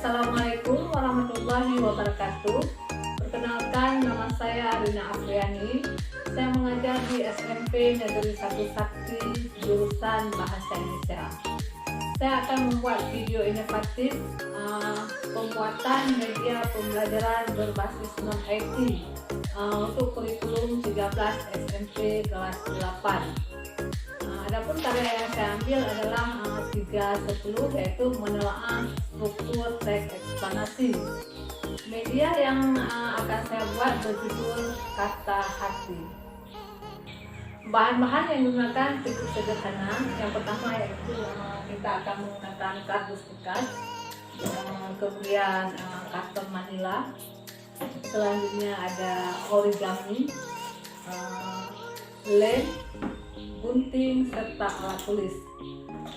Assalamualaikum warahmatullahi wabarakatuh. Perkenalkan, nama saya Arina Afriani. Saya mengajar di SMP Negeri 1 Sakti jurusan Bahasa Indonesia. Saya akan membuat video inovatif pembuatan media pembelajaran berbasis non-IT untuk kurikulum 13 SMP kelas 8. Adapun karya yang saya ambil adalah 3.10, yaitu menelaah struktur teks eksplanasi. Media yang akan saya buat berjudul Kata Hati. Bahan-bahan yang digunakan cukup sederhana. Yang pertama yaitu kita akan menggunakan kardus bekas, kemudian karton manila, selanjutnya ada origami, lem, gunting, serta alat tulis.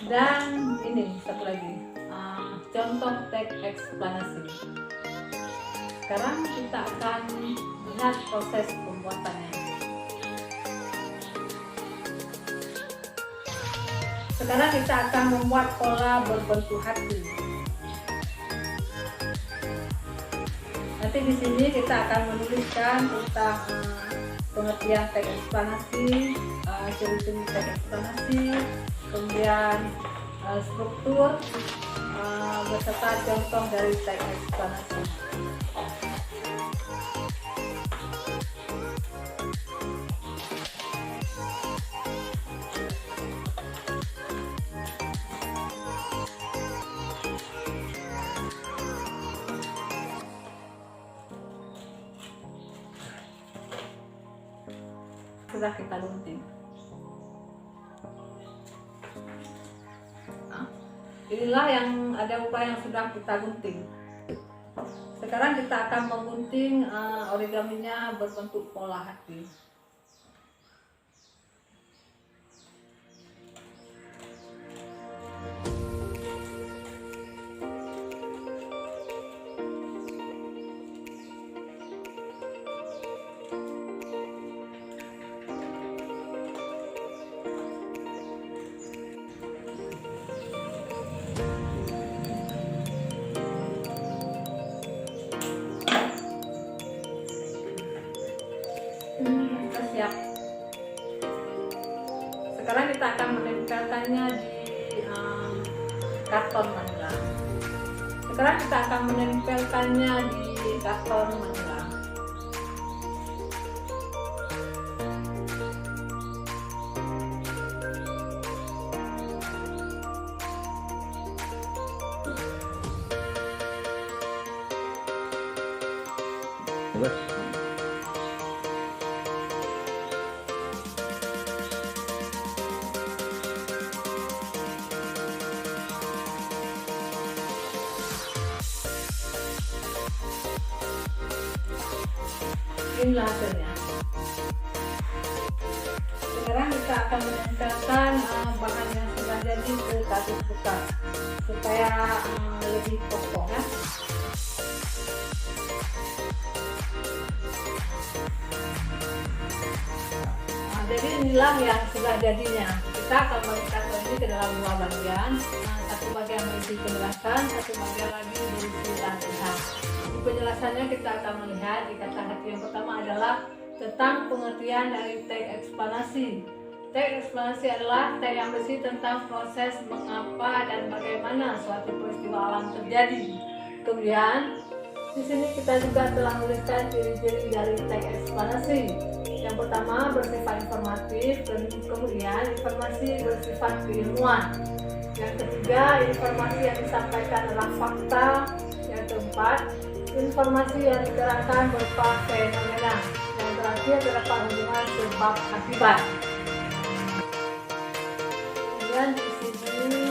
Dan ini satu lagi, contoh teks eksplanasi. Sekarang kita akan lihat proses pembuatannya. Sekarang kita akan membuat pola berbentuk hati. Nanti di sini kita akan menuliskan tentang pengertian teks eksplanasi, ciri-ciri teks eksplanasi, kemudian struktur beserta contoh dari teks eksplanasi. Sudah kita gunting. Inilah yang ada beberapa yang sudah kita gunting. Sekarang kita akan menggunting origaminya berbentuk pola hati. Kita siap. Sekarang kita akan menempelkannya di karton manila. Sekarang kita akan menempelkannya di karton manila. Inilah hasilnya. Sekarang kita akan menempelkan bahan yang sudah jadi ke kardus bekas supaya lebih kokoh ya. Jadi inilah yang sudah jadinya. Kita akan mengikat ini ke dalam dua bagian. Satu bagian berisi penjelasan, satu bagian lagi berisi latihan. Penjelasannya kita akan melihat di kata hati. Yang pertama adalah tentang pengertian dari teks eksplanasi. Teks eksplanasi adalah teks yang berisi tentang proses mengapa dan bagaimana suatu peristiwa alam terjadi. Kemudian di sini kita juga telah menuliskan ciri-ciri dari teks eksplanasi. Yang pertama bersifat informatif, dan kemudian informasi bersifat keilmuan. Yang ketiga, informasi yang disampaikan adalah fakta. Yang keempat, informasi yang diterangkan berupa fenomena. Yang terakhir terdapat hubungan sebab akibat. Kemudian di sini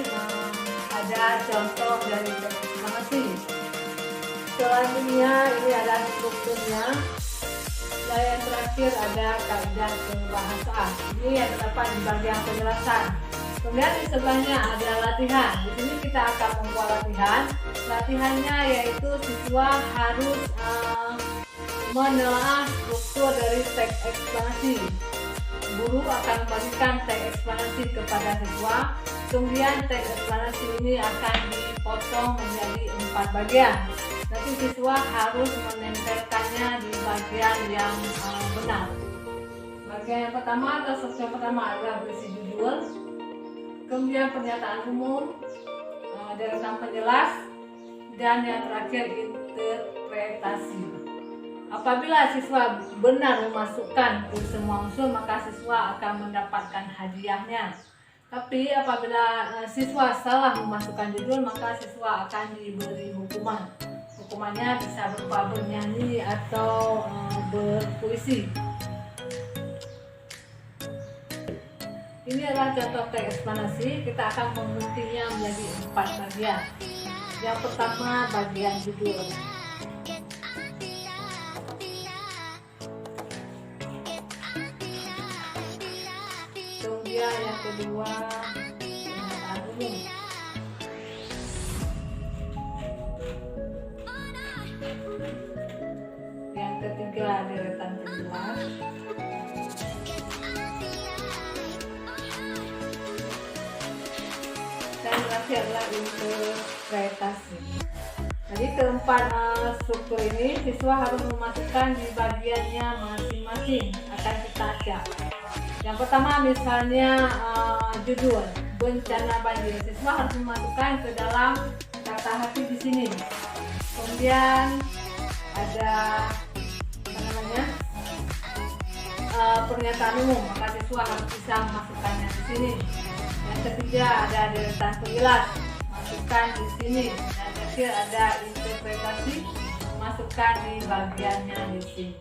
ada contoh dari teks eksplanasi. Selanjutnya ini ada strukturnya. Dan yang terakhir ada kaidah kebahasaan. Ini yang terdapat di bagian penjelasan. Kemudian di sebelahnya ada latihan. Di sini kita akan membuat latihan. Latihannya yaitu siswa harus menelaah struktur dari teks eksplanasi. guru akan membagikan teks eksplanasi kepada siswa. Kemudian teks eksplanasi ini akan dipotong menjadi 4 bagian. Nanti siswa harus menempelkannya di bagian yang benar. Bagian yang pertama atau section pertama adalah berisi judul, kemudian pernyataan umum, deretan penjelas, dan yang terakhir interpretasi. Apabila siswa benar memasukkan semua unsur, maka siswa akan mendapatkan hadiahnya. Tapi apabila siswa salah memasukkan judul, maka siswa akan diberi hukuman. Hukumannya bisa berupa bernyanyi atau berpuisi. Ini adalah contoh teks eksplanasi. Kita akan membentinya menjadi 4 bagian. Yang pertama bagian judul. Kemudian yang kedua pernyataan umum. Yang ketiga deretan penjelas. Dan terakhir adalah interpretasi. Jadi keempat struktur ini siswa harus memasukkan di bagiannya masing-masing. Akan kita acak. Yang pertama misalnya judul bencana banjir, siswa harus memasukkan ke dalam kata hati di sini. Kemudian ada pernyataan umum, maka siswa harus bisa memasukkannya di sini. Yang ketiga ada deretan penjelas, masukkan di sini. Dan terakhir ada interpretasi, masukkan di bagiannya di sini.